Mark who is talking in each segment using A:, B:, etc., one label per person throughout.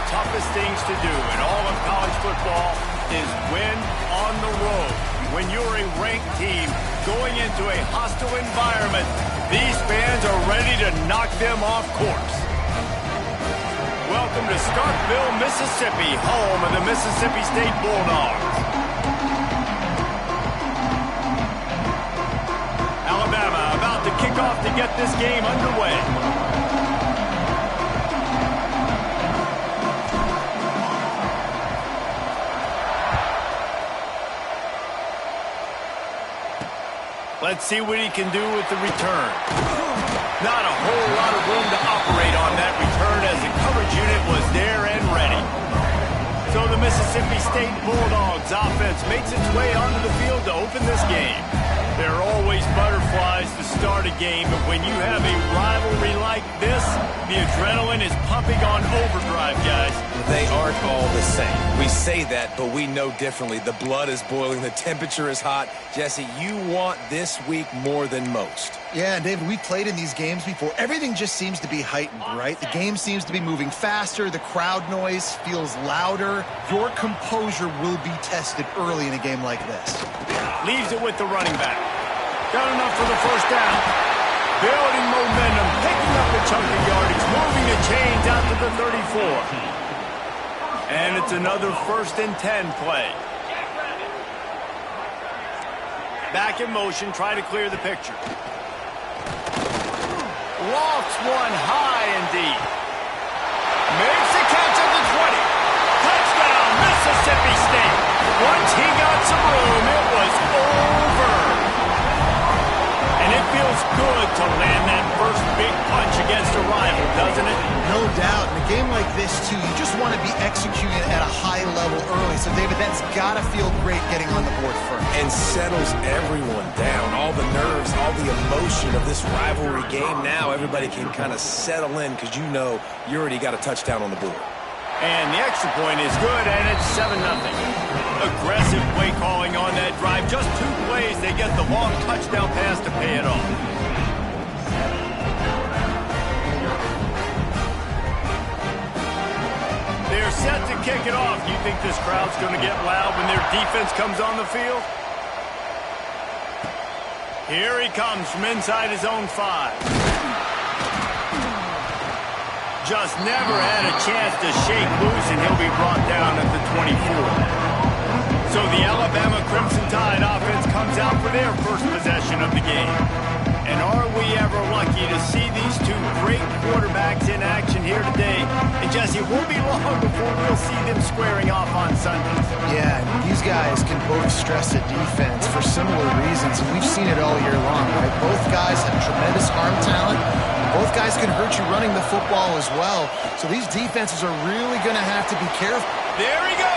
A: toughest things to do in all of college football is win on the road. When you're a ranked team going into a hostile environment, these fans are ready to knock them off course. Welcome to Starkville, Mississippi, home of the Mississippi State Bulldogs. Alabama about to kick off to get this game underway. Let's see what he can do with the return. Not a whole lot of room to operate on that return as the coverage unit was there and ready. So the Mississippi State Bulldogs offense makes its way onto the field to open this game. There are always butterflies to start a game, but when you have a rivalry like this, the adrenaline is pumping on overdrive, guys.
B: They aren't all the same. We say that, but we know differently. The blood is boiling. The temperature is hot. Jesse, you want this week more than most.
C: Yeah, and David, we played in these games before. Everything just seems to be heightened, right? The game seems to be moving faster. The crowd noise feels louder. Your composure will be tested early in a game like this.
A: Leaves it with the running back. Got enough for the first down. Building momentum, picking up a chunk of yardage, moving the chains out to the 34. And it's another 1st and 10 play. Back in motion, try to clear the picture. Lofts one high and deep. Makes the catch at the 20. Touchdown, Mississippi State. Once he got some room, it was over. And it feels good to land that first big punch against a rival, doesn't it?
C: No doubt. In a game like this, too, you just want to be executing at a high level early. So, David, that's got to feel great getting on the board first.
B: And settles everyone down. All the nerves, all the emotion of this rivalry game. Now everybody can kind of settle in because you know you already got a touchdown on the board.
A: And the extra point is good, and it's 7-0. Aggressive play calling on that drive. Just 2 plays, they get the long touchdown pass to pay it off. They're set to kick it off. You think this crowd's going to get loud when their defense comes on the field? Here he comes from inside his own 5. Just never had a chance to shake loose, and he'll be brought down at the 24. So the Alabama Crimson Tide offense comes out for their first possession of the game. And are we ever lucky to see these 2 great quarterbacks in action here today? And Jesse, it won't be long before we'll see them squaring off on Sundays.
C: Yeah, these guys can both stress a defense for similar reasons, and we've seen it all year long, right? Both guys have tremendous arm talent. Both guys can hurt you running the football as well. So these defenses are really going to have to be careful.
A: There he goes.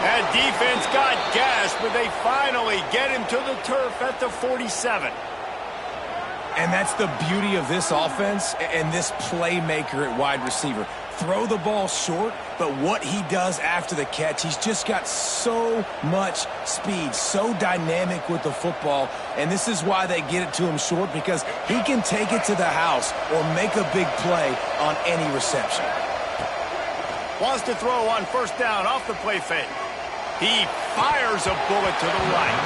A: That defense got gashed, but they finally get him to the turf at the 47.
B: And that's the beauty of this offense and this playmaker at wide receiver. Throw the ball short, but what he does after the catch, he's just got so much speed, so dynamic with the football, and this is why they get it to him short, because he can take it to the house or make a big play on any reception.
A: Wants to throw on first down off the play fake. He fires a bullet to the right.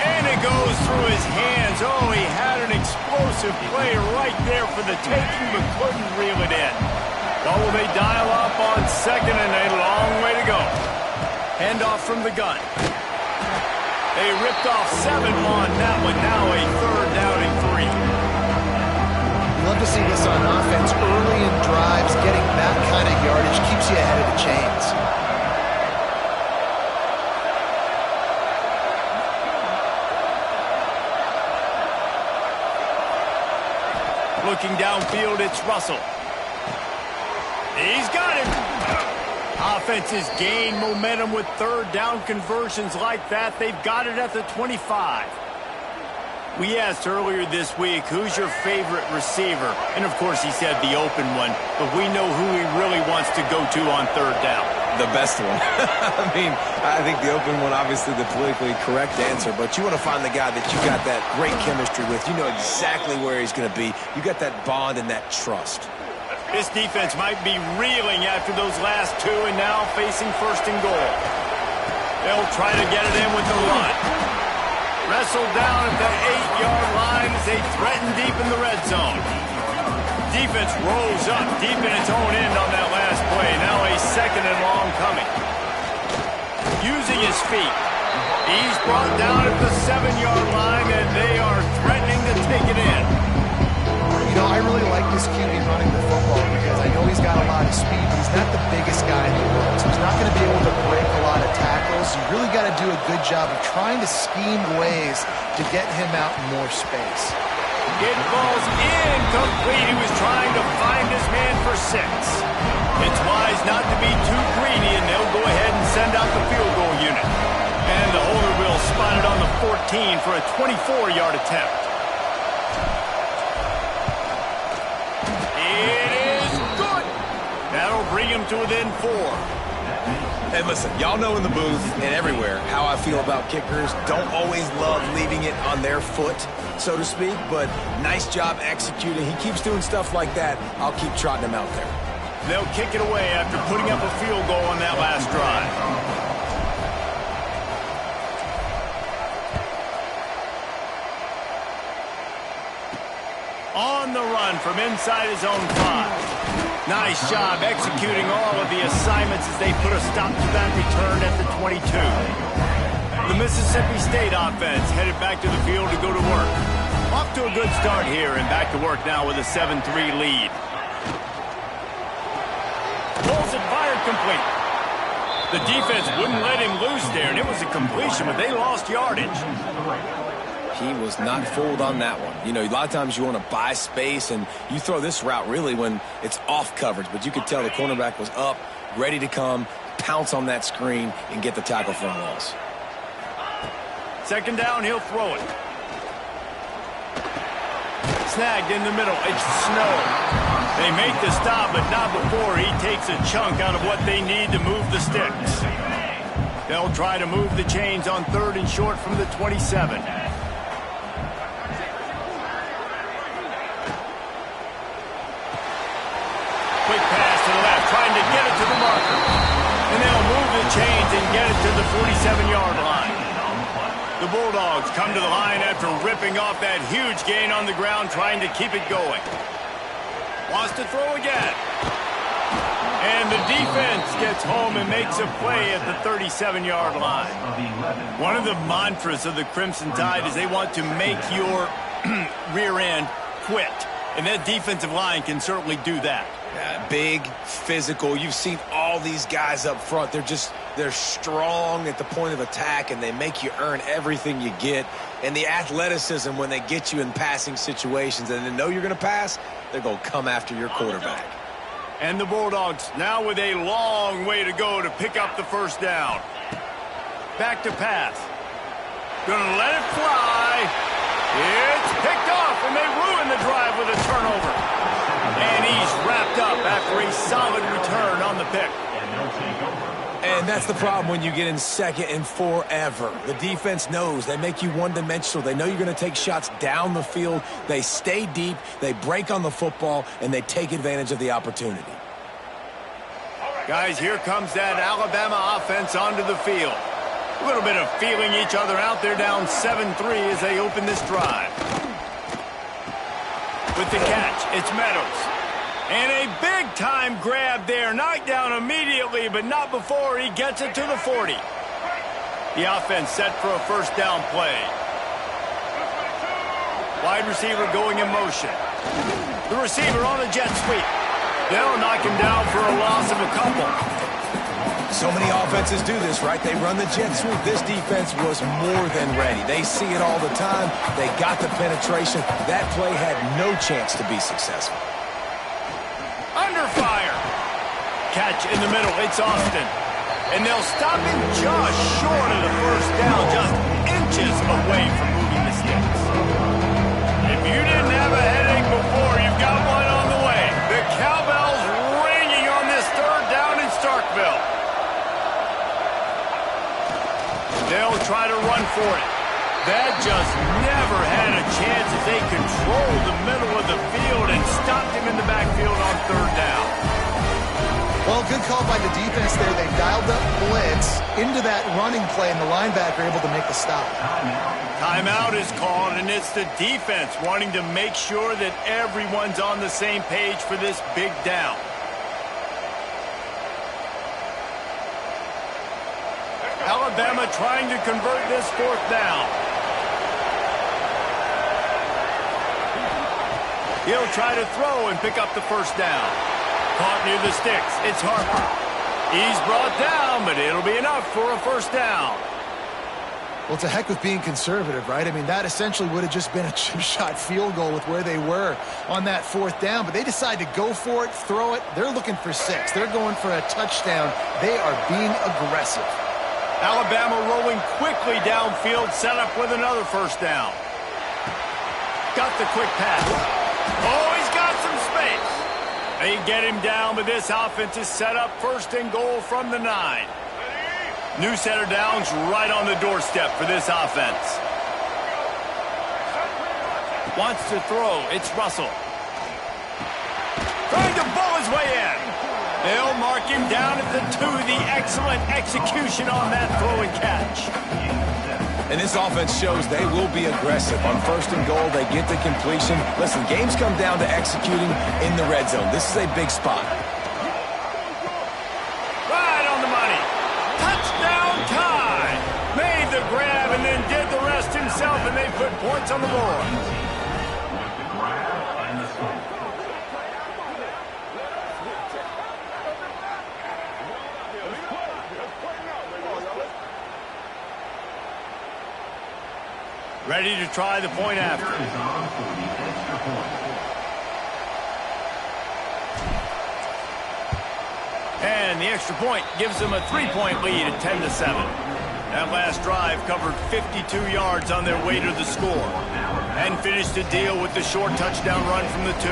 A: And it goes through his hands. Oh, he had an explosive play right there for the taking, but couldn't reel it in. What will they dial up on 2nd and a long way to go? Handoff from the gun. They ripped off 7 on that one. Now a 3rd down and 3.
C: Love to see this on offense early in drives. Getting that kind of yardage keeps you ahead of the chains.
A: Looking downfield, it's Russell. He's got it. Offenses gain momentum with 3rd down conversions like that. They've got it at the 25. We asked earlier this week, who's your favorite receiver? And, of course, he said the open one. But we know who he really wants to go to on 3rd down.
B: The best one. I mean, I think the open one, obviously the politically correct answer, but you want to find the guy that you got that great chemistry with. You know exactly where he's going to be. You got that bond and that trust.
A: This defense might be reeling after those last two and now facing first and goal. They'll try to get it in with the run. Wrestled down at the 8-yard line as they threaten deep in the red zone. Defense rolls up deep in its own end on that last play. Now a second and long coming. Using his feet. He's brought down at the 7-yard line, and they are threatening to take it in.
C: You know, I really like this QB running the football because I know he's got a lot of speed, but he's not the biggest guy in the world, so he's not going to be able to break a lot of tackles. You really got to do a good job of trying to scheme ways to get him out in more space.
A: It falls incomplete. He was trying to find his man for 6. It's wise not to be too greedy, and they'll go ahead and send out the field goal unit. And the holder will spot it on the 14 for a 24-yard attempt. It is good. That'll bring him to within 4.
B: Hey, listen, y'all know in the booth and everywhere how I feel about kickers. Don't always love leaving it on their foot, so to speak, but nice job executing. He keeps doing stuff like that. I'll keep trotting him out there.
A: They'll kick it away after putting up a field goal on that last drive. On the run from inside his own 5. Nice job executing all of the assignments as they put a stop to that return at the 22. The Mississippi State offense headed back to the field to go to work. Off to a good start here and back to work now with a 7-3 lead. Pulls it fired complete. The defense wouldn't let him loose there, and it was a completion, but they lost yardage.
B: He was not fooled on that one. You know, a lot of times you want to buy space, and you throw this route really when it's off coverage. But you could tell the cornerback was up, ready to come, pounce on that screen, and get the tackle for a loss.
A: Second down, he'll throw it. Snagged in the middle. It's Snow. They make the stop, but not before he takes a chunk out of what they need to move the sticks. They'll try to move the chains on 3rd and short from the 27. Quick pass to the left, trying to get it to the marker. And they'll move the chains and get it to the 47-yard line. The Bulldogs come to the line after ripping off that huge gain on the ground, trying to keep it going. Wants to throw again. And the defense gets home and makes a play at the 37-yard line. One of the mantras of the Crimson Tide is they want to make your rear end quit. And that defensive line can certainly do that.
B: Big, physical. You've seen all these guys up front. They're strong at the point of attack, and they make you earn everything you get. And the athleticism when they get you in passing situations and they know you're going to pass, they're going to come after your quarterback.
A: And the Bulldogs now with a long way to go to pick up the first down. Back to pass. Gonna let it fly. It's picked off, and they ruin the drive with a turnover. And he's wrapped up after a solid return on the pick.
B: And that's the problem when you get in 2nd and forever. The defense knows. They make you one-dimensional. They know you're going to take shots down the field. They stay deep. They break on the football, and they take advantage of the opportunity.
A: Guys, here comes that Alabama offense onto the field. A little bit of feeling each other out there, down 7-3 as they open this drive. With the catch, it's Meadows. And a big-time grab there. Knocked down immediately, but not before he gets it to the 40. The offense set for a first down play. Wide receiver going in motion. The receiver on a jet sweep. They'll knock him down for a loss of a couple.
B: So many offenses do this, right? They run the jet sweep. This defense was more than ready. They see it all the time. They got the penetration. That play had no chance to be successful.
A: Under fire. Catch in the middle. It's Austin. And they'll stop him just short of the first down, just inches away from moving the sticks. If you didn't have a headache before, you've got one on the way. The cowbell's ringing on this 3rd down in Starkville. They'll try to run for it. That just never had a chance as they controlled the middle of the field and stopped him in the backfield on 3rd down.
C: there. They dialed up blitz into that running play, and the linebacker able to make the stop.
A: Timeout is called, and it's the defense wanting to make sure that everyone's on the same page for this big down. Alabama trying to convert this fourth down. He'll try to throw and pick up the first down. Caught near the sticks. It's Harper. He's brought down, but it'll be enough for a first down.
C: Well, it's a heck with being conservative, right? I mean, that essentially would have just been a chip-shot field goal with where they were on that fourth down, but they decide to go for it, throw it. They're looking for 6. They're going for a touchdown. They are being aggressive.
A: Alabama rolling quickly downfield, set up with another first down. Got the quick pass. Oh, he's got some space. They get him down, but this offense is set up first and goal from the 9. New set of downs right on the doorstep for this offense. Wants to throw. It's Russell. Trying to bull his way in. They'll mark him down at the 2. The excellent execution on that throw and catch.
B: And this offense shows they will be aggressive. On first and goal, they get the completion. Listen, games come down to executing in the red zone. This is a big spot.
A: Right on the money. Touchdown time. Made the grab and then did the rest himself, and they put points on the board. Ready to try the point after. And the extra point gives them a 3-point lead at 10-7. That last drive covered 52 yards on their way to the score and finished the deal with the short touchdown run from the 2.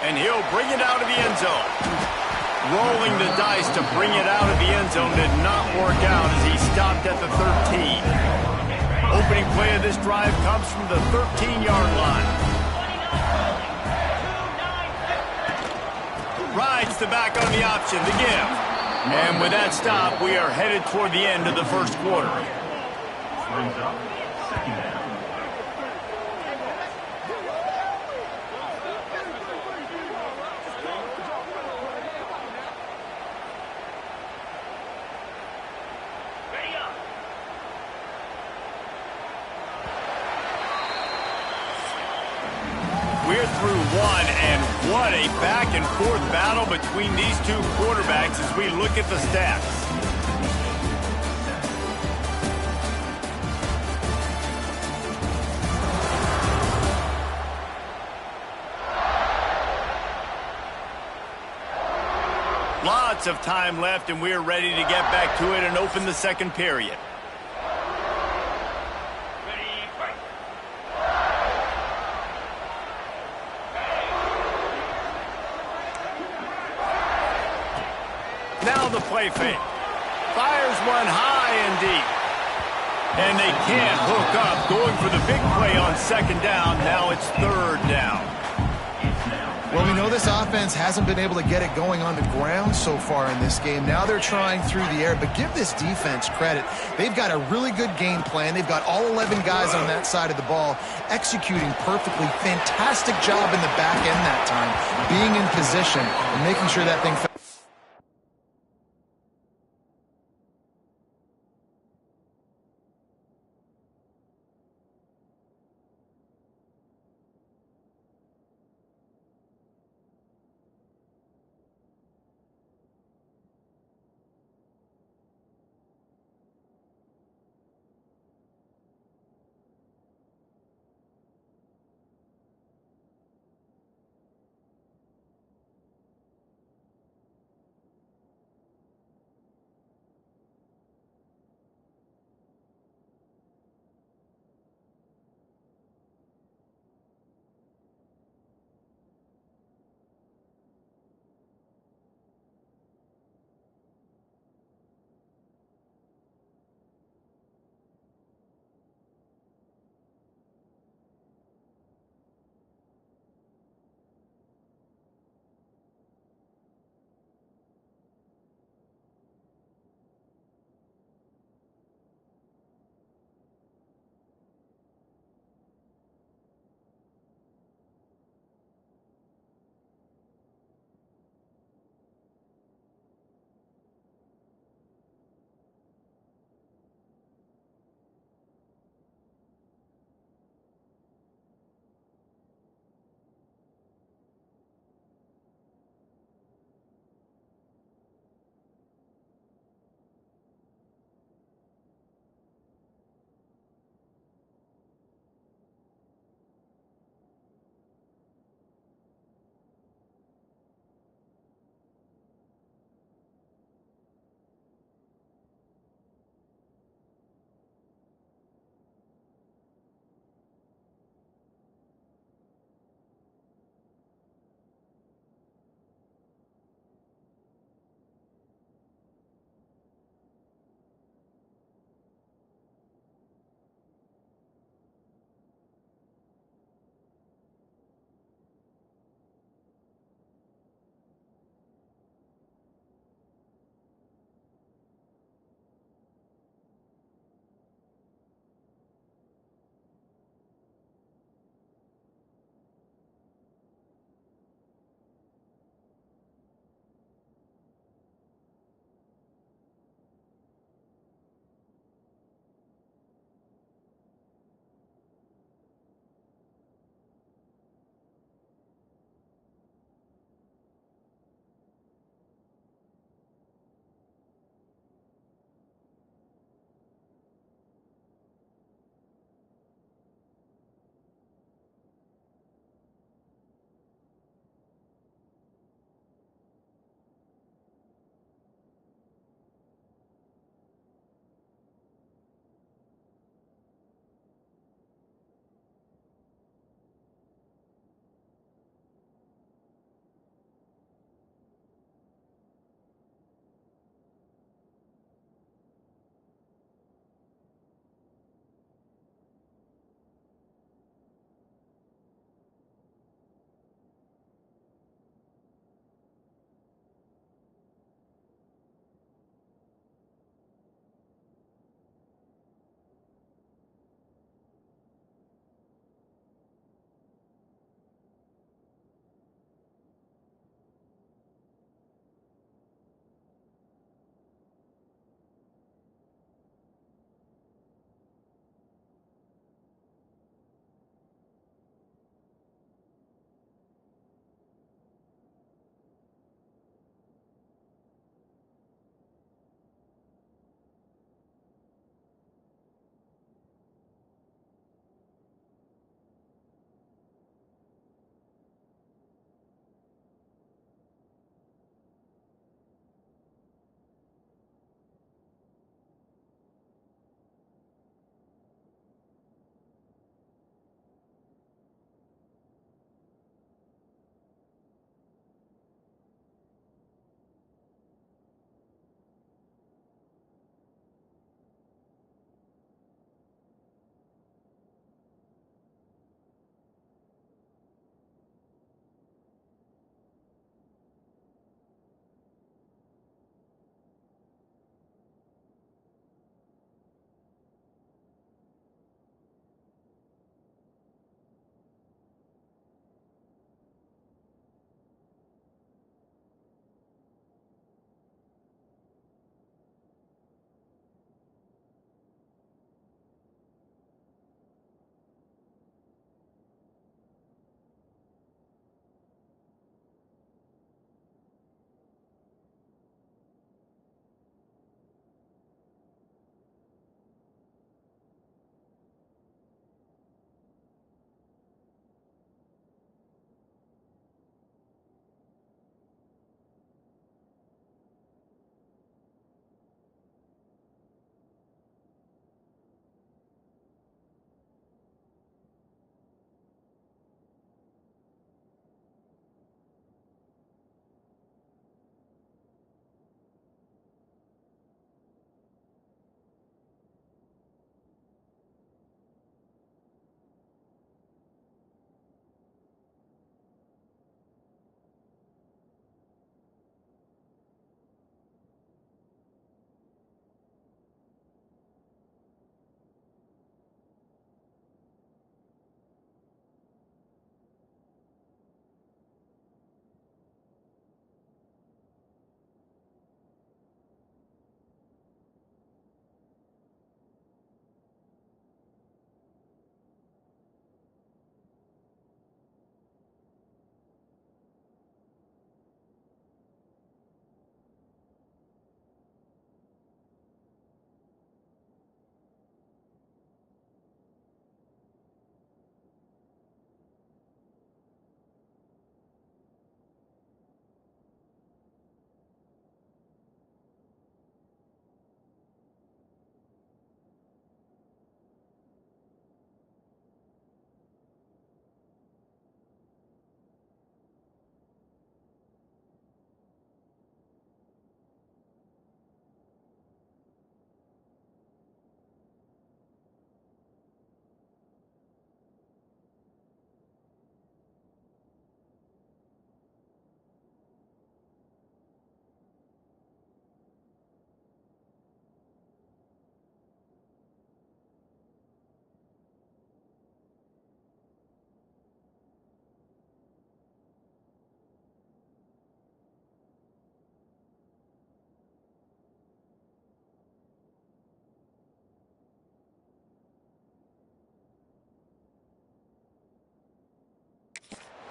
A: And he'll bring it out of the end zone. Rolling the dice to bring it out of the end zone did not work out as he stopped at the 13. Opening play of this drive comes from the 13-yard line. Rides the back on the option, the give. And with that stop, we are headed toward the end of the first quarter.
D: Brings up second down.
A: We're through one, and what a back-and-forth battle between these two quarterbacks as we look at the stats. Lots of time left, and we're ready to get back to it and open the second period. Now the play fake. Fires one high and deep. And they can't hook up. Going for the big play on second down. Now it's third down.
C: Well, we know this offense hasn't been able to get it going on the ground so far in this game. Now they're trying through the air, but give this defense credit. They've got a really good game plan. They've got all 11 guys on that side of the ball executing perfectly. Fantastic job in the back end that time, being in position and making sure that thing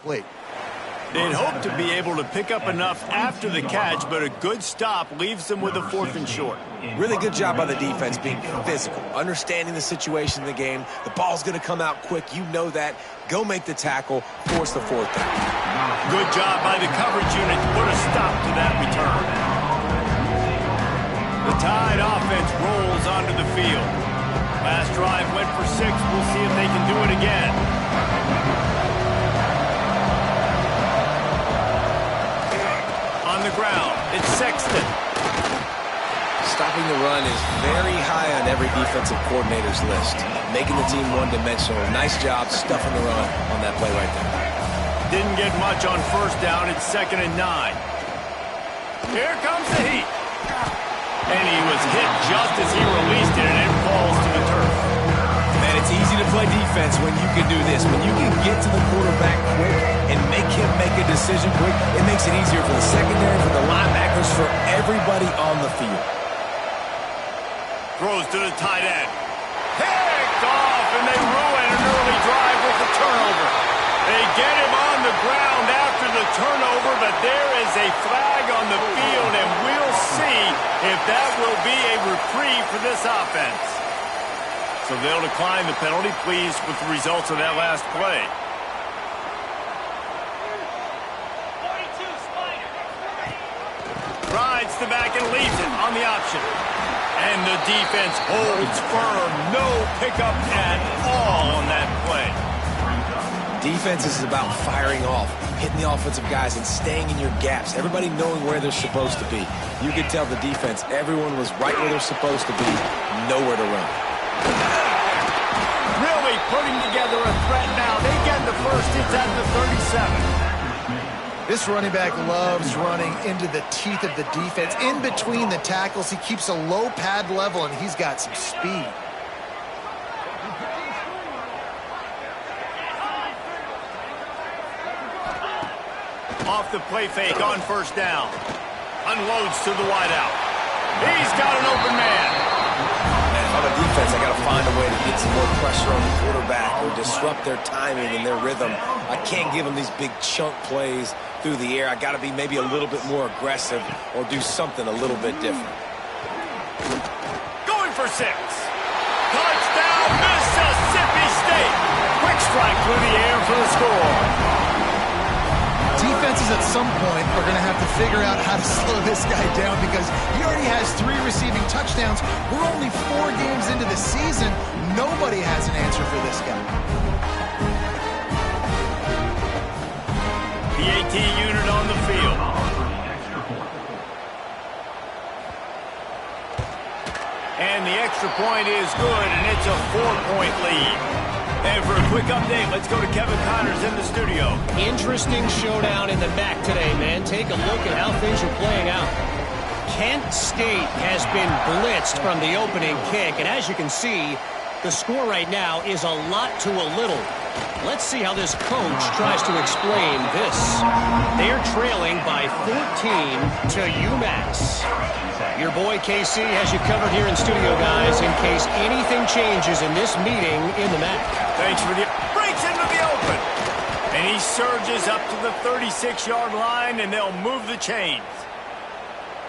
C: Wait.
A: They'd hope to be able to pick up enough after the catch, but a good stop leaves them with a 4th and short.
B: Really good job by the defense being physical, understanding the situation in the game. The ball's going to come out quick. You know that. Go make the tackle, force the 4th down.
A: Good job by the coverage unit to put a stop to that return. The Tide offense rolls onto the field. Last drive went for 6. We'll see if they can do it again. On the ground, it's Sexton.
B: Stopping the run is very high on every defensive coordinator's list. Making the team one-dimensional. Nice job stuffing the run on that play right there.
A: Didn't get much on 1st down. It's 2nd and 9. Here comes the heat. And he was hit just as he released it, and it falls to the turf.
B: Man, it's easy to play defense when you can do this. When you can get to the quarterback quick and make him make a decision quick, it makes it easier for the secondary, for the linebackers, for everybody on the field.
A: Throws to the tight end. Picked off, and they ruin an early drive with the turnover. They get him on the ground after the turnover, but there is a flag on the field, and we'll see if that will be a reprieve for this offense. So they'll decline the penalty, pleased with the results of that last play. Rides the back and leaves it on the option. And the defense holds firm. No pickup at all on that play.
B: Defense is about firing off, hitting the offensive guys, and staying in your gaps. Everybody knowing where they're supposed to be. You could tell the defense, everyone was right where they're supposed to be, nowhere to run.
A: Really putting together a threat now. They get the first. It's at the 37.
C: This running back loves running into the teeth of the defense. In between the tackles, he keeps a low pad level, and he's got some speed.
A: Off the play fake on 1st down. Unloads to the wideout. He's got an open man.
B: Man, on the defense, I got to find a way to get some more pressure on the quarterback or disrupt their timing and their rhythm. I can't give them these big chunk plays through the air. I got to be maybe a little bit more aggressive or do something a little bit different.
A: Going for 6. Touchdown, Mississippi State. Quick strike through the air for the score.
C: Defenses at some point are going to have to figure out how to slow this guy down because he already has 3 receiving touchdowns. We're only 4 games into the season. Nobody has an answer for this guy.
A: The AT unit on the field. And the extra point is good, and it's a 4-point lead. And for a quick update, let's go to Kevin Connors in the studio.
E: Interesting showdown in the MAC today, man. Take a look at how things are playing out. Kent State has been blitzed from the opening kick, and as you can see, the score right now is a lot to a little. Let's see how this coach tries to explain this. They're trailing by 14 to UMass. Your boy KC has you covered here in studio, guys, in case anything changes in this meeting in the MAC.
A: Thanks for the... Breaks into the open. And he surges up to the 36-yard line, and they'll move the chains.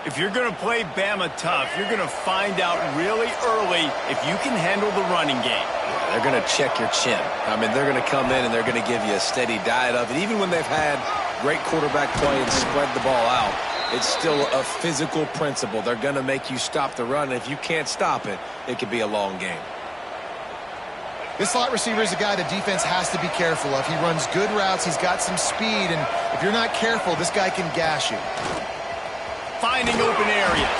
A: If you're going to play Bama tough, you're going to find out really early if you can handle the running game.
B: They're going to check your chin. I mean, they're going to come in and they're going to give you a steady diet of it. Even when they've had great quarterback play and spread the ball out, it's still a physical principle. They're going to make you stop the run. And if you can't stop it, it could be a long game.
C: This slot receiver is a guy the defense has to be careful of. He runs good routes. He's got some speed. And if you're not careful, this guy can gash you.
A: Finding open areas.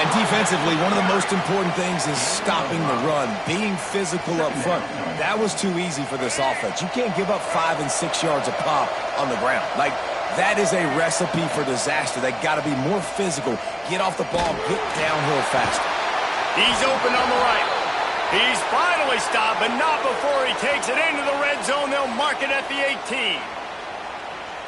B: And defensively, one of the most important things is stopping the run, being physical up front. That was too easy for this offense. You can't give up 5 and 6 yards a pop on the ground. Like, that is a recipe for disaster. They got to be more physical, get off the ball, get downhill faster.
A: He's open on the right. He's finally stopped, but not before he takes it into the red zone. They'll mark it at the 18.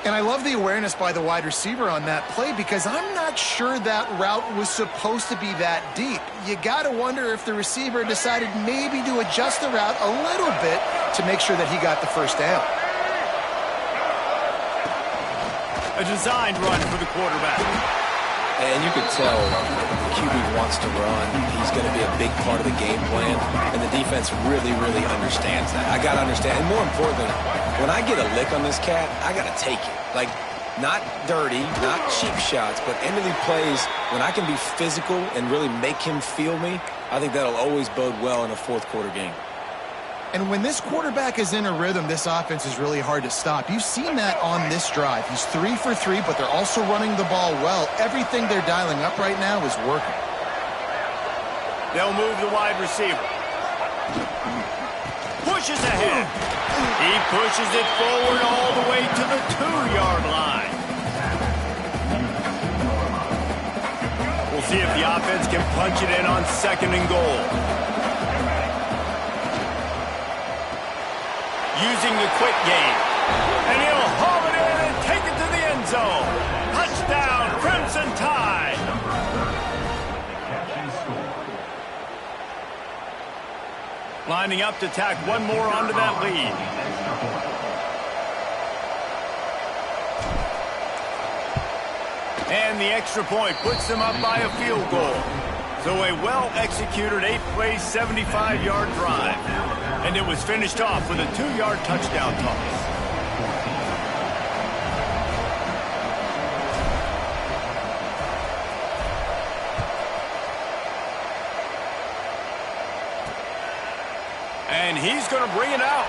C: And I love the awareness by the wide receiver on that play because I'm not sure that route was supposed to be that deep. You got to wonder if the receiver decided maybe to adjust the route a little bit to make sure that he got the first down.
A: A designed run for the quarterback.
B: And you could tell the QB wants to run. He's going to be a big part of the game plan. And the defense really, really understands that. I got to understand. And more importantly, when I get a lick on this cat, I got to take it. Like, not dirty, not cheap shots, but end of the plays, when I can be physical and really make him feel me, I think that'll always bode well in a fourth quarter game.
C: And when this quarterback is in a rhythm, this offense is really hard to stop. You've seen that on this drive. He's 3 for 3, but they're also running the ball well. Everything they're dialing up right now is working.
A: They'll move the wide receiver. Pushes ahead. He pushes it forward all the way to the 2-yard line. We'll see if the offense can punch it in on 2nd and goal. Using the quick game. And he'll haul it in and take it to the end zone. Touchdown, Crimson Tide. Lining up to tack one more onto that lead. And the extra point puts them up by a field goal. So a well-executed 8-play, 75-yard drive. And it was finished off with a 2-yard touchdown toss. And he's going to bring it out.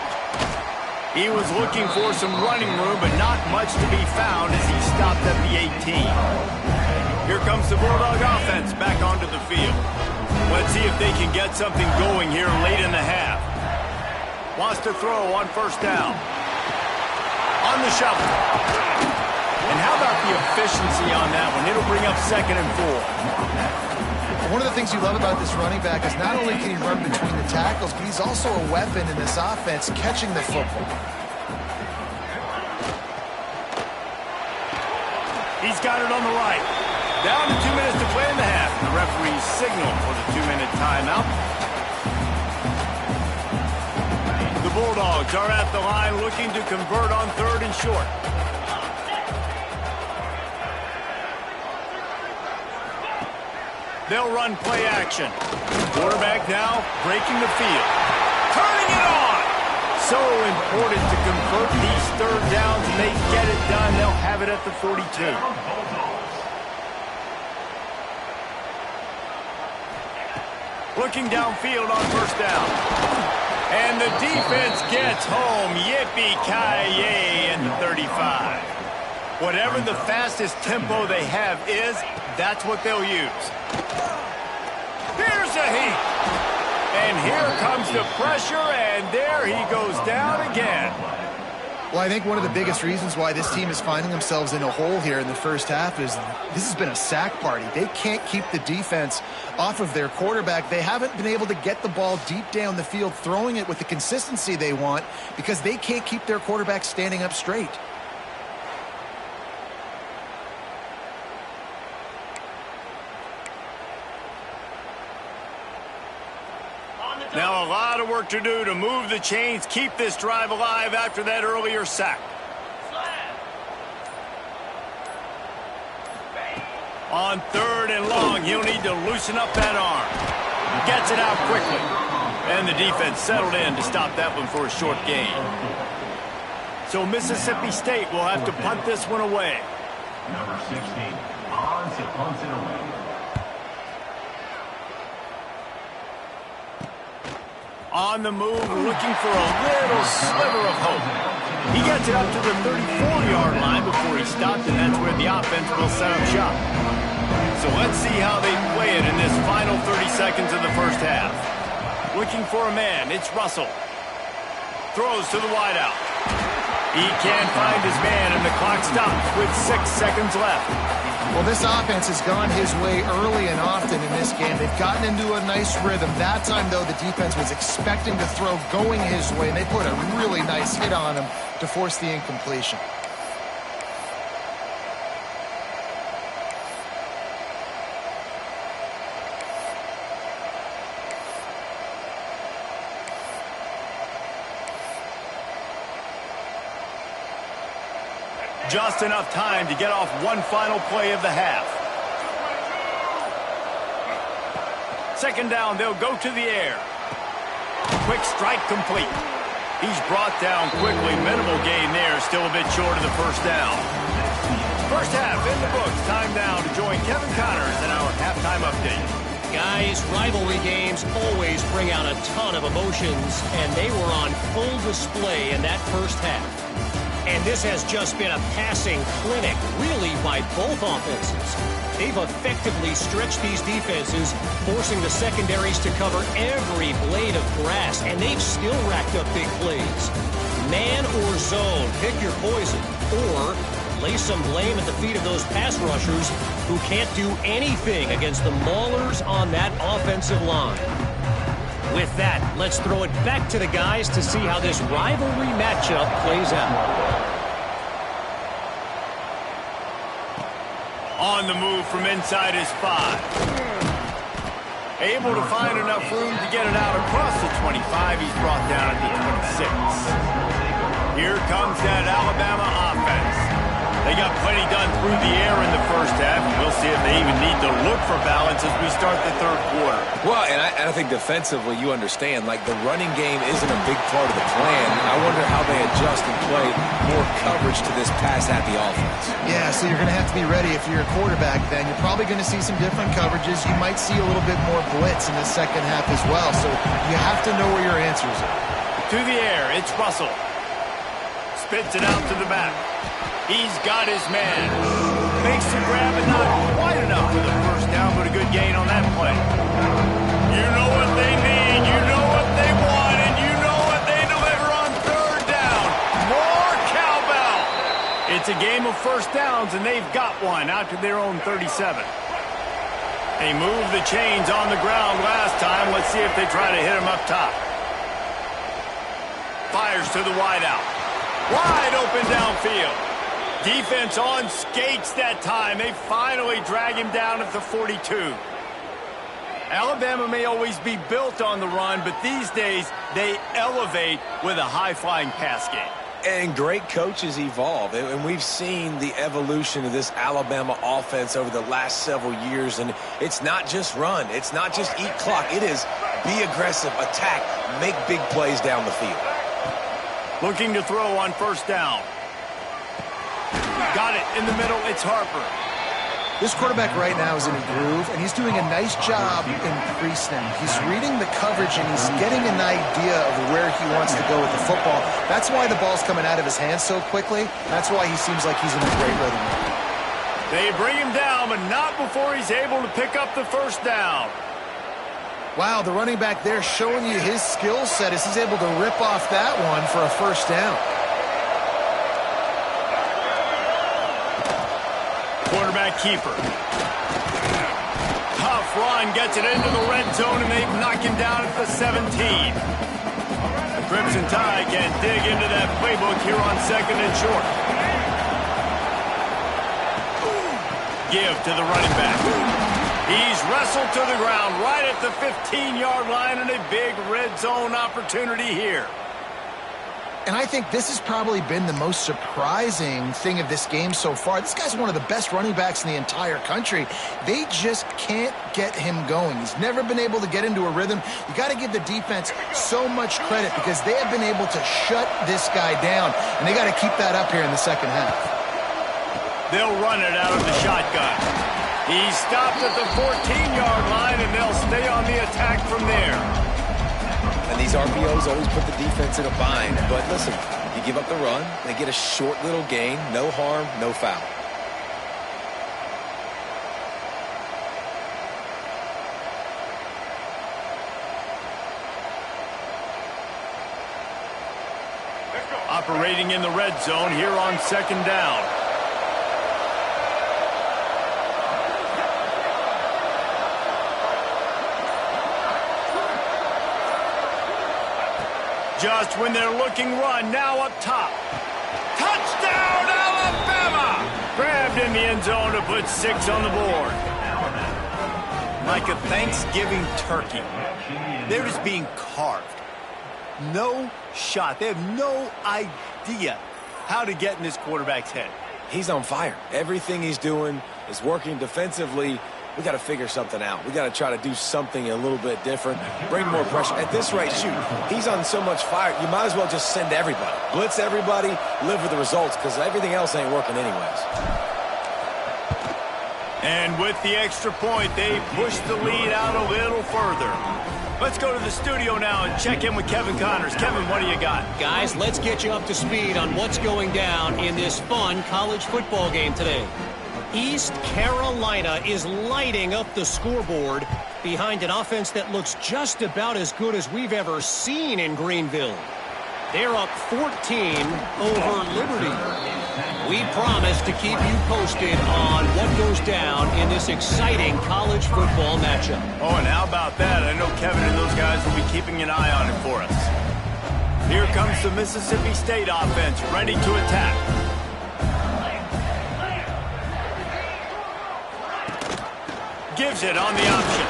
A: He was looking for some running room, but not much to be found as he stopped at the 18. Here comes the Bulldog offense back onto the field. Let's see if they can get something going here late in the half. Wants to throw on 1st down. On the shovel. And how about the efficiency on that one? It'll bring up 2nd and 4.
C: One of the things you love about this running back is not only can he run between the tackles, but he's also a weapon in this offense catching the football.
A: He's got it on the right. Down to 2 minutes to play in the half. The referee's signal for the 2-minute timeout. The Bulldogs are at the line looking to convert on 3rd and short. They'll run play action. Quarterback now breaking the field. Turning it on! So important to convert these 3rd downs, and they get it done. They'll have it at the 42. Looking downfield on 1st down. And the defense gets home. Yippee-ki-yay at the 35. Whatever the fastest tempo they have is, that's what they'll use. Here's a heat. And here comes the pressure, and there he goes down again.
C: Well, I think one of the biggest reasons why this team is finding themselves in a hole here in the first half is this has been a sack party. They can't keep the defense off of their quarterback. They haven't been able to get the ball deep down the field, throwing it with the consistency they want because they can't keep their quarterback standing up straight.
A: Now a lot of work to do to move the chains, keep this drive alive after that earlier sack. On 3rd and long, he'll need to loosen up that arm. Gets it out quickly. And the defense settled in to stop that one for a short gain. So Mississippi State will have to punt this one away.
D: Number 16, Hans punts it away.
A: On the move, looking for a little sliver of hope. He gets it up to the 34-yard line before he stopped, and that's where the offense will set up shop. So let's see how they play it in this final 30 seconds of the first half. Looking for a man, it's Russell. Throws to the wideout. He can't find his man, and the clock stops with 6 seconds left.
C: Well, this offense has gone his way early and often in this game. They've gotten into a nice rhythm. That time, though, the defense was expecting to throw going his way, and they put a really nice hit on him to force the incompletion.
A: Just enough time to get off one final play of the half. Second down, they'll go to the air. Quick strike complete. He's brought down quickly. Minimal gain there. Still a bit short of the first down. First half in the books. Time now to join Kevin Connors in our halftime update.
E: Guys, rivalry games always bring out a ton of emotions, and they were on full display in that first half. And this has just been a passing clinic, really, by both offenses. They've effectively stretched these defenses, forcing the secondaries to cover every blade of grass, and they've still racked up big plays. Man or zone, pick your poison, or lay some blame at the feet of those pass rushers who can't do anything against the maulers on that offensive line. With that, let's throw it back to the guys to see how this rivalry matchup plays out.
A: On the move from inside his 5. Able to find enough room to get it out across the 25. He's brought down to 26. Here comes that Alabama offense. They got plenty done through the air in the first half. We'll see if they even need to look for balance as we start the third quarter.
B: Well, and I think defensively, you understand, like the running game isn't a big part of the plan. I wonder how they adjust and play more coverage to this pass-happy offense.
C: Yeah, so you're going to have to be ready if you're a quarterback then. You're probably going to see some different coverages. You might see a little bit more blitz in the second half as well. So you have to know where your answers are.
A: To the air, it's Russell. Spits it out to the back. He's got his man. Makes the grab and not quite enough for the first down, but a good gain on that play. You know what they need, you know what they want, and you know what they deliver on third down. More cowbell. It's a game of first downs, and they've got one out to their own 37. They moved the chains on the ground last time. Let's see if they try to hit him up top. Fires to the wideout. Wide open downfield. Defense on skates that time. They finally drag him down at the 42. Alabama may always be built on the run, but these days they elevate with a high-flying pass game.
B: And great coaches evolve, and we've seen the evolution of this Alabama offense over the last several years, and it's not just run. It's not just eat clock. It is be aggressive, attack, make big plays down the field.
A: Looking to throw on first down. Got it in the middle. It's Harper.
C: This quarterback right now is in a groove, and he's doing a nice job in pre-snap. He's reading the coverage, and he's getting an idea of where he wants to go with the football. That's why the ball's coming out of his hands so quickly. That's why he seems like he's in a great rhythm.
A: They bring him down, but not before he's able to pick up the first down.
C: Wow, the running back there showing you his skill set as he's able to rip off that one for a first down.
A: Quarterback keeper. Tough run, gets it into the red zone, and they knock him down at the 17. The Crimson Tide can dig into that playbook here on second and short. Give to the running back. He's wrestled to the ground right at the 15-yard line, and a big red zone opportunity here.
C: And I think this has probably been the most surprising thing of this game so far. This guy's one of the best running backs in the entire country. They just can't get him going. He's never been able to get into a rhythm. You got to give the defense so much credit because they have been able to shut this guy down, and they got to keep that up here in the second half.
A: They'll run it out of the shotgun. He's stopped at the 14-yard line, and they'll stay on the attack from there.
B: And these RPOs always put the defense in a bind. But listen, you give up the run, they get a short little gain, no harm, no foul.
A: Operating in the red zone here on second down. Just when they're looking run, now up top. Touchdown, Alabama! Grabbed in the end zone to put 6 on the board. Like a Thanksgiving turkey. They're just being carved. No shot. They have no idea how to get in this quarterback's head.
B: He's on fire. Everything he's doing is working defensively. We got to figure something out. We got to try to do something a little bit different, bring more pressure. At this rate, shoot, he's on so much fire, you might as well just send everybody. Blitz everybody, live with the results, because everything else ain't working anyways.
A: And with the extra point, they push the lead out a little further. Let's go to the studio now and check in with Kevin Connors. Kevin, what do you got?
E: Guys, let's get you up to speed on what's going down in this fun college football game today. East Carolina is lighting up the scoreboard behind an offense that looks just about as good as we've ever seen in Greenville. They're up 14 over Liberty. We promise to keep you posted on what goes down in this exciting college football matchup.
A: Oh, and how about that? I know Kevin and those guys will be keeping an eye on it for us. Here comes the Mississippi State offense, ready to attack. Gives it on the option.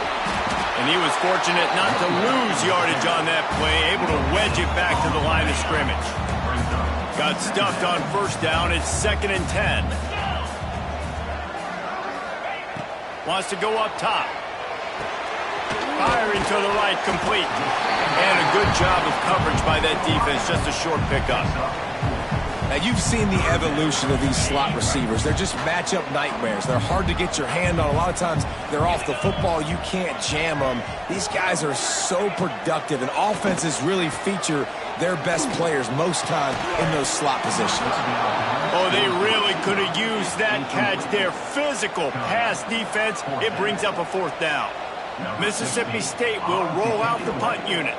A: And he was fortunate not to lose yardage on that play, able to wedge it back to the line of scrimmage. Got stuffed on first down. It's 2nd and 10. Wants to go up top. Firing to the right, complete. And a good job of coverage by that defense, just a short pickup.
B: Now, you've seen the evolution of these slot receivers. They're just matchup nightmares. They're hard to get your hand on. A lot of times, they're off the football. You can't jam them. These guys are so productive, and offenses really feature their best players most time in those slot positions.
A: Oh, they really could have used that catch there. Physical pass defense. It brings up a 4th down. Mississippi State will roll out the punt unit.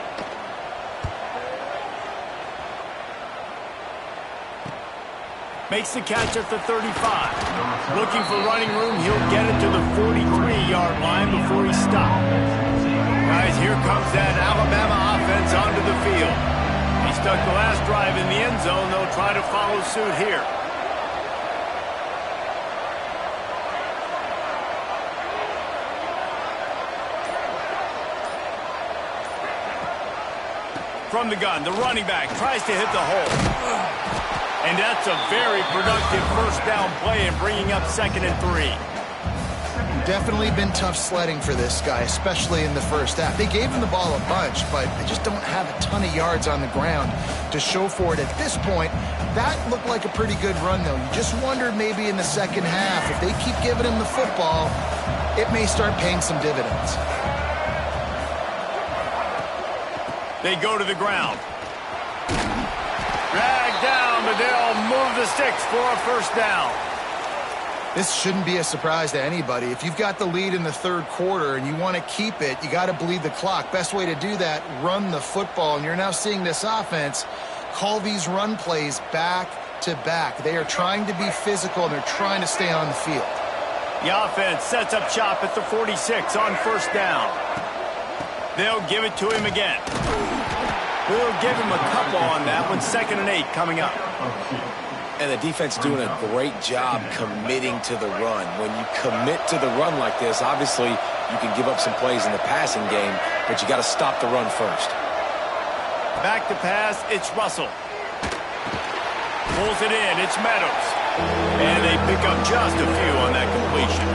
A: Makes the catch at the 35. Looking for running room. He'll get it to the 43-yard line before he stopped. Guys, here comes that Alabama offense onto the field. He stuck the last drive in the end zone. They'll try to follow suit here. From the gun, the running back tries to hit the hole. And that's a very productive first down play and bringing up 2nd and 3.
C: Definitely been tough sledding for this guy, especially in the first half. They gave him the ball a bunch, but they just don't have a ton of yards on the ground to show for it at this point. That looked like a pretty good run, though. You just wondered maybe in the second half, if they keep giving him the football, it may start paying some dividends.
A: They go to the ground. Dragged down, but they'll move the sticks for a first down.
C: This shouldn't be a surprise to anybody. If you've got the lead in the 3rd quarter and you want to keep it, you got to bleed the clock. Best way to do that, run the football. And you're now seeing this offense call these run plays back to back. They are trying to be physical, and they're trying to stay on the field.
A: The offense sets up shop at the 46 on first down. They'll give it to him again. We'll give him a couple on that one. 2nd and 8 coming up.
B: And the defense doing a great job committing to the run. When you commit to the run like this, obviously you can give up some plays in the passing game, but you got to stop the run first.
A: Back to pass, it's Russell. Pulls it in, it's Meadows. And they pick up just a few on that completion.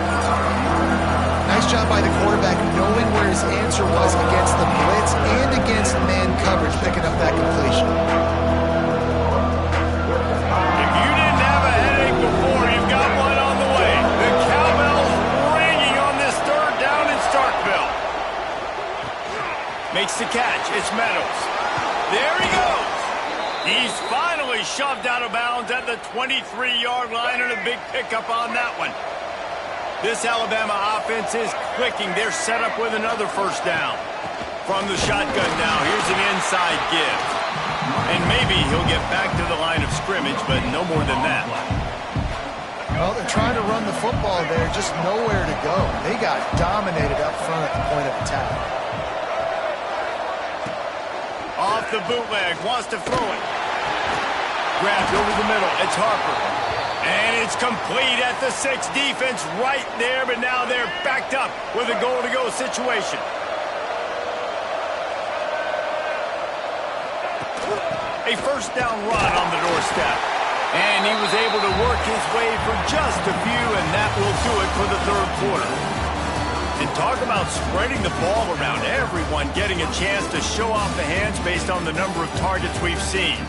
C: Nice job by the quarterback knowing where his answer was against the blitz and against man coverage, picking up that completion.
A: If you didn't have a headache before, you've got one on the way. The cowbell's ringing on this 3rd down in Starkville. Makes the catch. It's Meadows. There he goes. He's finally shoved out of bounds at the 23-yard line, and a big pickup on that one. This Alabama offense is clicking. They're set up with another first down. From the shotgun now, here's an inside give. And maybe he'll get back to the line of scrimmage, but no more than that.
C: Well, they're trying to run the football there, just nowhere to go. They got dominated up front at the point of attack.
A: Off the bootleg, wants to throw it. Grabbed over the middle, it's Harper. And it's complete at the 6. Defense right there, but now they're backed up with a goal-to-go situation. A first down run on the doorstep. And he was able to work his way for just a few, and that will do it for the third quarter. And talk about spreading the ball around, everyone getting a chance to show off the hands based on the number of targets we've seen.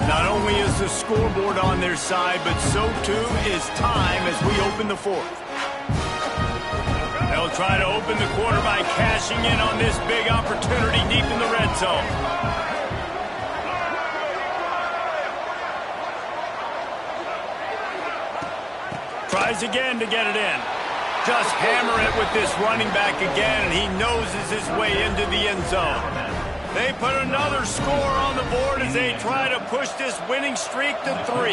A: Not only is the scoreboard on their side, but so too is time as we open the fourth. They'll try to open the quarter by cashing in on this big opportunity deep in the red zone. Tries again to get it in. Just hammer it with this running back again, and he noses his way into the end zone. They put another score on the board as they try to push this winning streak to 3.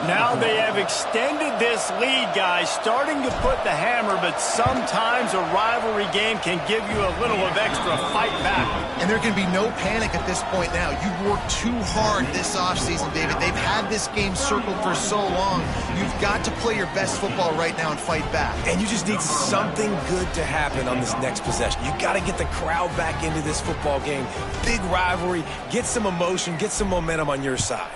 A: Now they have extended this lead, guys, starting to put the hammer, but sometimes a rivalry game can give you a little of extra fight back.
C: And there can be no panic at this point now. You've worked too hard this offseason, David. They've had this game circled for so long. You've got to play your best football right now and fight back.
B: And you just need something good to happen on this next possession. You got to get the crowd back into this football game. Big rivalry. Get some emotion. Get some momentum on your side.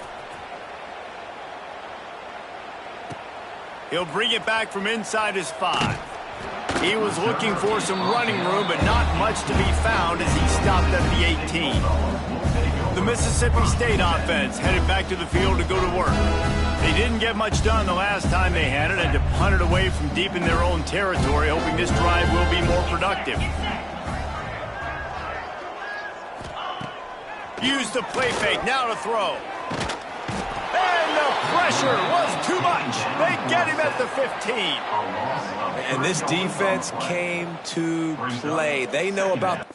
A: He'll bring it back from inside his 5. He was looking for some running room, but not much to be found as he stopped at the 18. The Mississippi State offense headed back to the field to go to work. They didn't get much done the last time they had it, and to punt it away from deep in their own territory, hoping this drive will be more productive. Use the play fake, now to throw. And the pressure was too much. They get him at the 15.
B: And this defense came to play. They know about...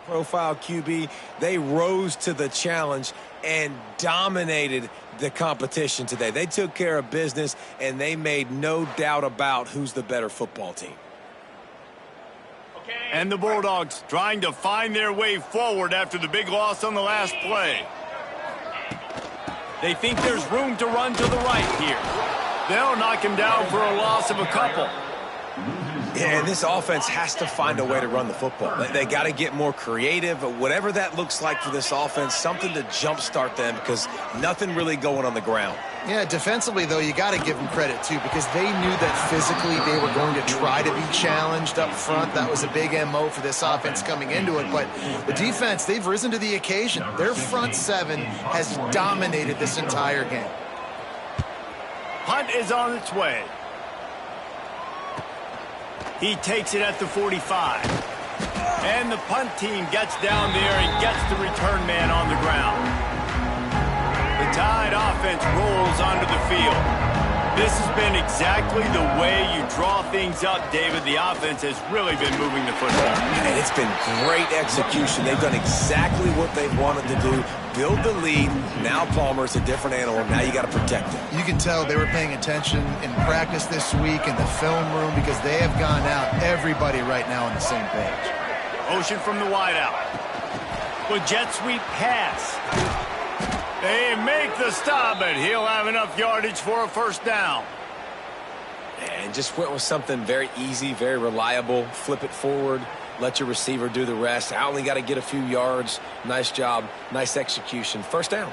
B: Profile QB, they rose to the challenge and dominated the competition today. They took care of business, and they made no doubt about who's the better football team.
A: And the Bulldogs trying to find their way forward after the big loss on the last play. They think there's room to run to the right here. They'll knock him down for a loss of a couple.
B: Yeah, and this offense has to find a way to run the football. They got to get more creative, but whatever that looks like for this offense, something to jumpstart them because nothing really going on the ground.
C: Yeah, defensively, though, you got to give them credit, too, because they knew that physically they were going to try to be challenged up front. That was a big MO for this offense coming into it. But the defense, they've risen to the occasion. Their front 7 has dominated this entire game.
A: Punt is on its way. He takes it at the 45. And the punt team gets down there and gets the return man on the ground. The Tide offense rolls onto the field. This has been exactly the way you draw things up, David. The offense has really been moving the football.
B: And it's been great execution. They've done exactly what they've wanted to do. Build the lead. Now Palmer's a different animal. Now you got to protect him.
C: You can tell they were paying attention in practice this week in the film room because they have gone out, everybody right now on the same page.
A: Motion from the wideout. With jet sweep pass. They make the stop, but he'll have enough yardage for a first down.
B: And just went with something very easy, very reliable. Flip it forward. Let your receiver do the rest. I only got to get a few yards. Nice job. Nice execution. First down.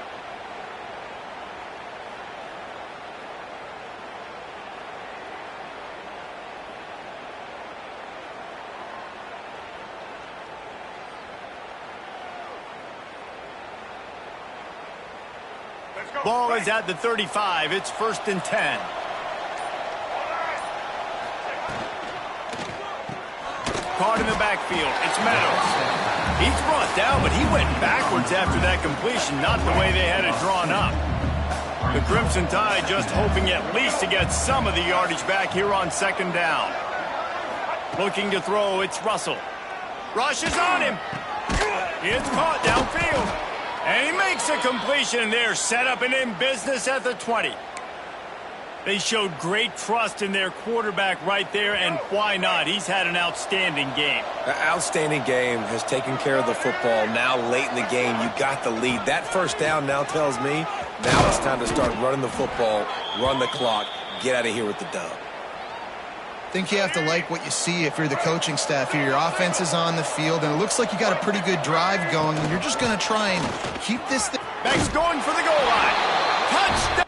A: Ball is at the 35. It's 1st and 10. Caught in the backfield. It's Meadows. He's brought down, but he went backwards after that completion, not the way they had it drawn up. The Crimson Tide just hoping at least to get some of the yardage back here on 2nd down. Looking to throw, it's Russell. Rush is on him. It's caught downfield. And he makes a completion there, set up and in business at the 20. They showed great trust in their quarterback right there, and why not? He's had an outstanding game.
B: An outstanding game, has taken care of the football. Now late in the game, you got the lead. That first down now tells me now it's time to start running the football, run the clock, get out of here with the dub.
C: I think you have to like what you see if you're the coaching staff here. Your offense is on the field, and it looks like you got a pretty good drive going, and you're just going to try and keep this thing.
A: Banks going for the goal line. Touchdown!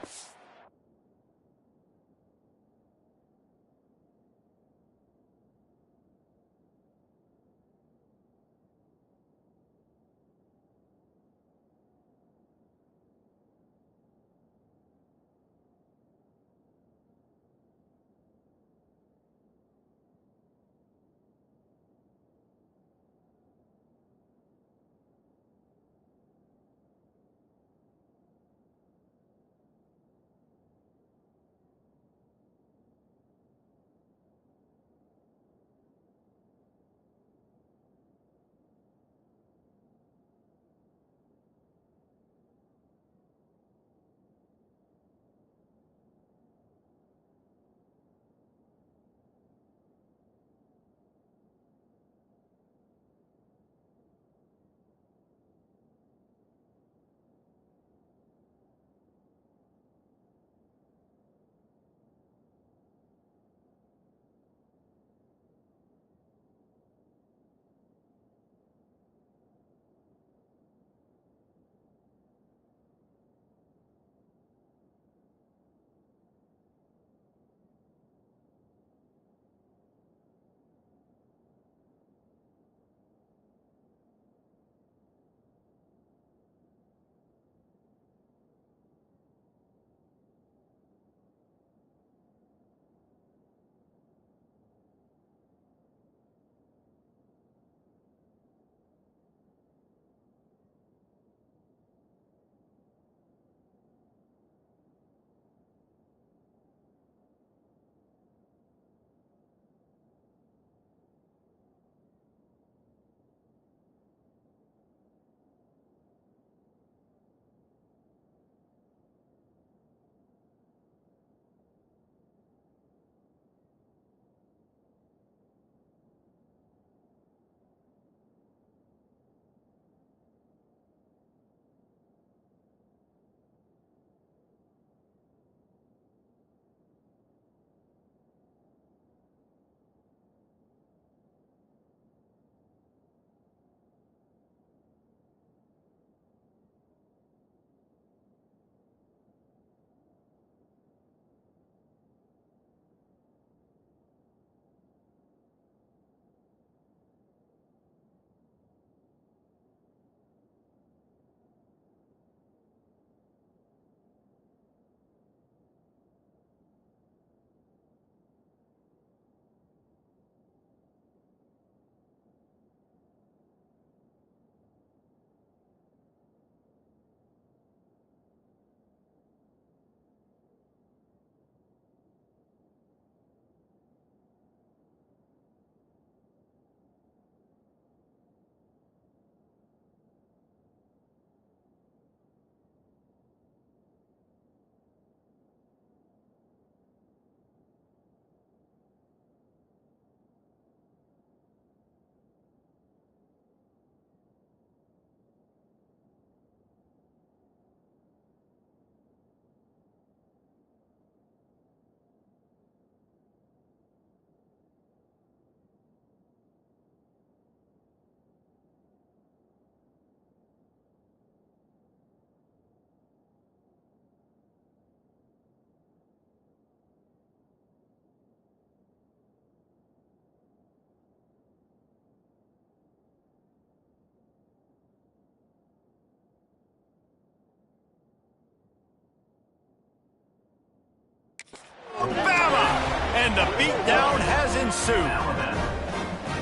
A: And the beatdown has ensued.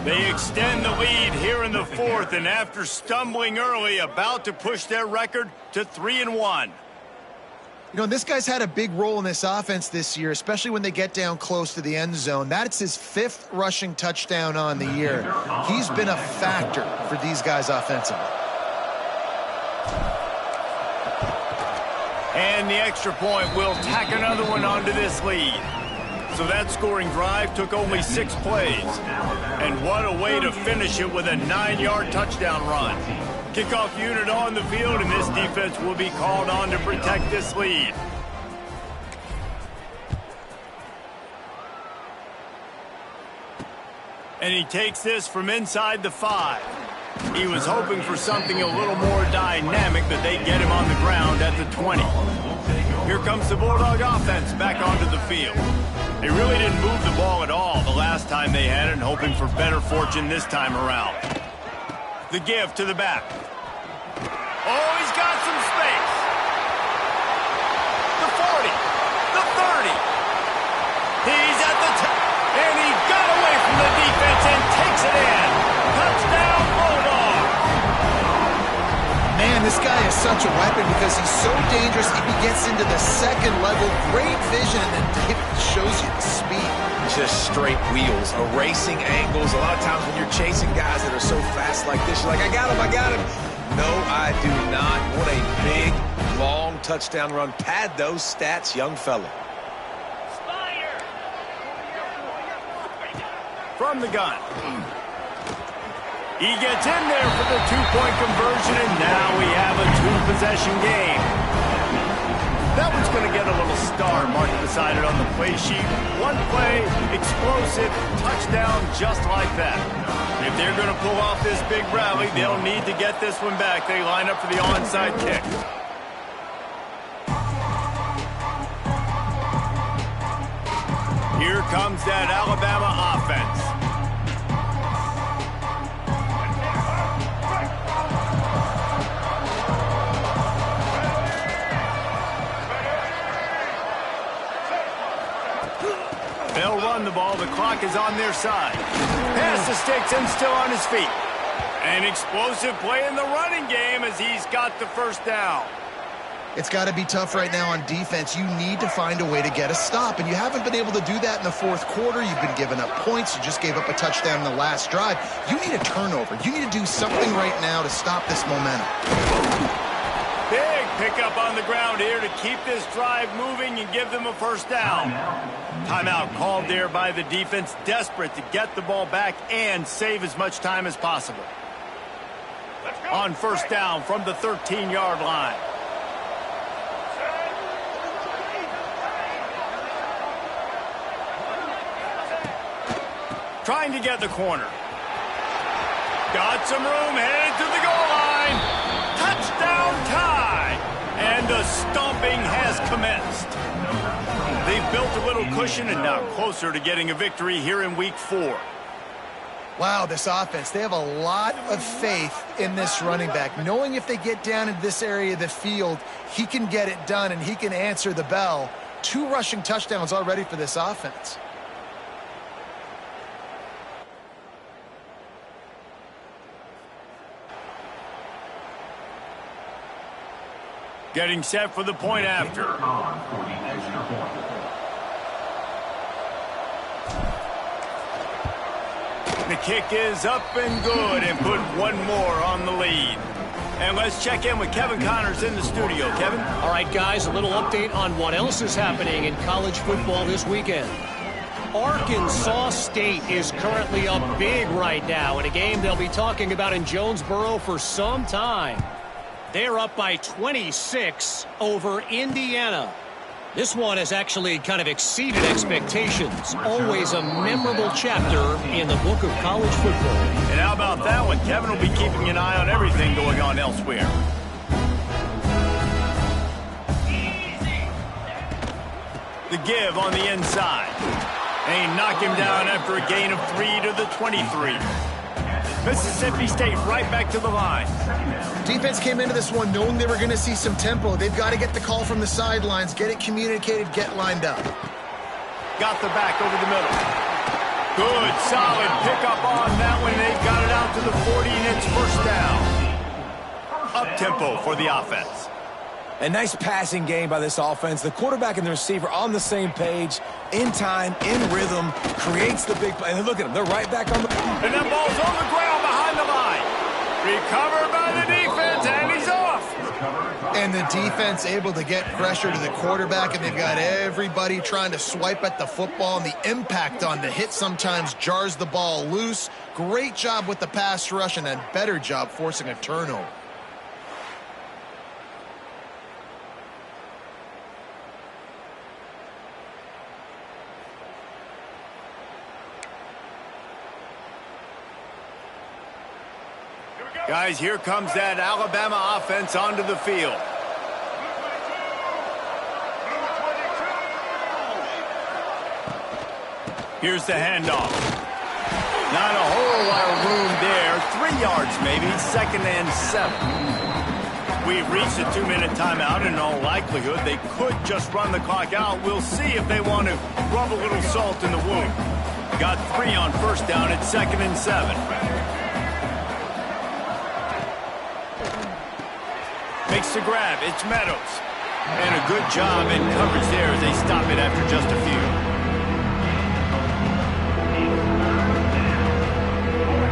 A: They extend the lead here in the fourth, and after stumbling early, about to push their record to 3-1.
C: You know, this guy's had a big role in this offense this year, especially when they get down close to the end zone. That's his 5th rushing touchdown on the year. He's been a factor for these guys offensively.
A: And the extra point will tack another one onto this lead. So that scoring drive took only 6 plays. And what a way to finish it with a 9-yard touchdown run. Kickoff unit on the field, and this defense will be called on to protect this lead. And he takes this from inside the 5. He was hoping for something a little more dynamic, but they get him on the ground at the 20. Here comes the Bulldog offense back onto the field. They really didn't move the ball at all the last time they had it, and hoping for better fortune this time around. The give to the back. Oh, he's got some space. The 40, the 30. He's at the top, and he got away from the defense and takes it in. Touchdown, Bulldog.
C: Man, this guy is such a weapon because he's so dangerous. If he gets into the second level, great vision, and then it shows you the speed.
B: Just straight wheels, erasing angles. A lot of times when you're chasing guys that are so fast like this, you're like, I got him. No, I do not. What a big, long touchdown run. Pad those stats, young fella.
A: From the gun. He gets in there for the 2-point conversion, and now we have a 2-possession game. That one's going to get a little star marked beside it on the play sheet. One play, explosive, touchdown just like that. If they're going to pull off this big rally, they'll need to get this one back. They line up for the onside kick. Here comes that Alabama offense. They'll run the ball. The clock is on their side. Pass the sticks and still on his feet. An explosive play in the running game as he's got the first down.
C: It's got to be tough right now on defense. You need to find a way to get a stop, and you haven't been able to do that in the fourth quarter. You've been giving up points. You just gave up a touchdown in the last drive. You need a turnover. You need to do something right now to stop this momentum.
A: Big pickup on the ground here to keep this drive moving and give them a first down. Timeout called there by the defense, desperate to get the ball back and save as much time as possible. On first down from the 13-yard line. Trying to get the corner. Got some room, headed to the goal line. Touchdown tie. And the stomping has commenced. They've built a little cushion and now closer to getting a victory here in week 4.
C: Wow, this offense, they have a lot of faith in this running back, knowing if they get down into this area of the field, he can get it done and he can answer the bell. 2 rushing touchdowns already for this offense.
A: Getting set for the point after. The kick is up and good and put one more on the lead. And let's check in with Kevin Connors in the studio. Kevin?
E: All right, guys, a little update on what else is happening in college football this weekend. Arkansas State is currently up big right now in a game they'll be talking about in Jonesboro for some time. They're up by 26 over Indiana. This one has actually kind of exceeded expectations. Always a memorable chapter in the book of college football.
A: And how about that one? Kevin will be keeping an eye on everything going on elsewhere. The give on the inside. They knock him down after a gain of 3 to the 23. Mississippi State right back to the line.
C: Defense came into this one knowing they were going to see some tempo. They've got to get the call from the sidelines, get it communicated, get lined up.
A: Got the back over the middle. Good, solid pickup on that one. They've got it out to the 40, and it's first down. Up-tempo for the offense.
B: A nice passing game by this offense. The quarterback and the receiver on the same page, in time, in rhythm, creates the big play. And look at them. They're right back on the...
A: And that ball's on the ground behind the line. Recovered by the defense, and he's off.
C: And the defense able to get pressure to the quarterback, and they've got everybody trying to swipe at the football, and the impact on the hit sometimes jars the ball loose. Great job with the pass rush, and a better job forcing a turnover.
A: Guys, here comes that Alabama offense onto the field. Here's the handoff. Not a whole lot of room there. 3 yards maybe, 2nd and 7. We've reached a 2-minute timeout. In all likelihood, they could just run the clock out. We'll see if they want to rub a little salt in the wound. Got 3 on first down at 2nd and 7. Makes the grab. It's Meadows. And a good job in coverage there as they stop it after just a few.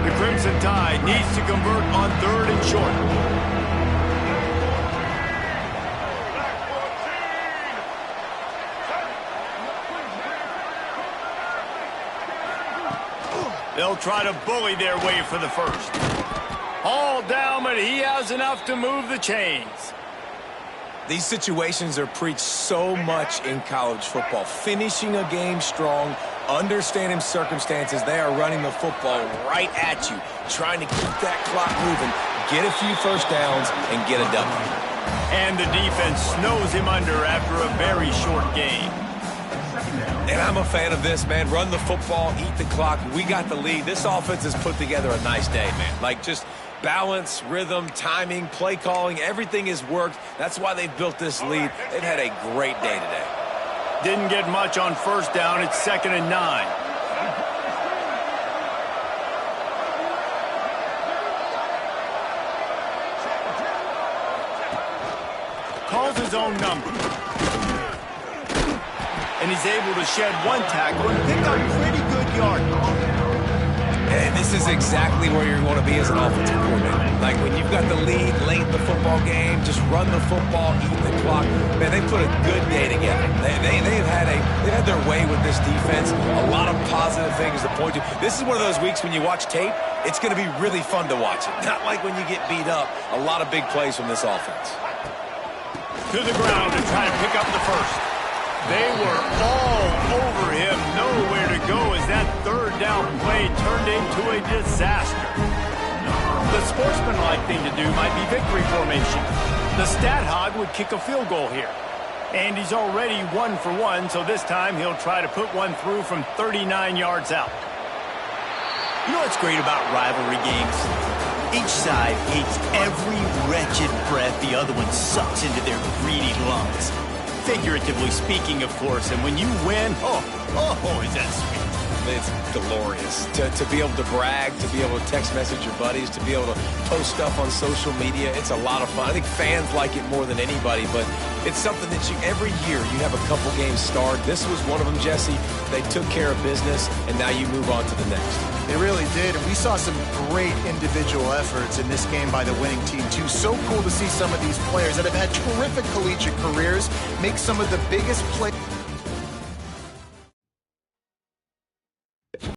A: The Crimson Tide needs to convert on 3rd and short. They'll try to bully their way for the first. All down, but he has enough to move the chains.
B: These situations are preached so much in college football. Finishing a game strong, understanding circumstances. They are running the football right at you, trying to keep that clock moving, get a few first downs, and get a W.
A: And the defense snows him under after a very short game.
B: And I'm a fan of this, man. Run the football, eat the clock. We got the lead. This offense has put together a nice day, man. Like, just balance, rhythm, timing, play calling, everything has worked. That's why they've built this lead. They've had a great day today.
A: Didn't get much on first down. It's 2nd and 9. Calls his own number. And he's able to shed 1 tackle and pick up pretty good yardage.
B: And this is exactly where you're going to be as an offensive coordinator. Like, when you've got the lead late in the football game, just run the football, eat the clock. Man, they put a good day together. They've had their way with this defense. A lot of positive things to point to. This is one of those weeks when you watch tape, it's going to be really fun to watch it. Not like when you get beat up. A lot of big plays from this offense.
A: To the ground to try to pick up the first. They were all over him, nowhere to go as that 3rd down play turned into a disaster. The sportsmanlike thing to do might be victory formation. The stat hog would kick a field goal here. And he's already 1 for 1, so this time he'll try to put one through from 39 yards out.
F: You know what's great about rivalry games? Each side hates every wretched breath the other one sucks into their greedy lungs. Figuratively speaking, of course, and when you win, oh, is that sweet.
B: It's glorious to be able to brag, to be able to text message your buddies, to be able to post stuff on social media. It's a lot of fun. I think fans like it more than anybody, but it's something that every year you have a couple games start. This was one of them, Jesse. They took care of business, and now you move on to the next.
C: They really did, and we saw some great individual efforts in this game by the winning team, too. So cool to see some of these players that have had terrific collegiate careers make some of the biggest plays.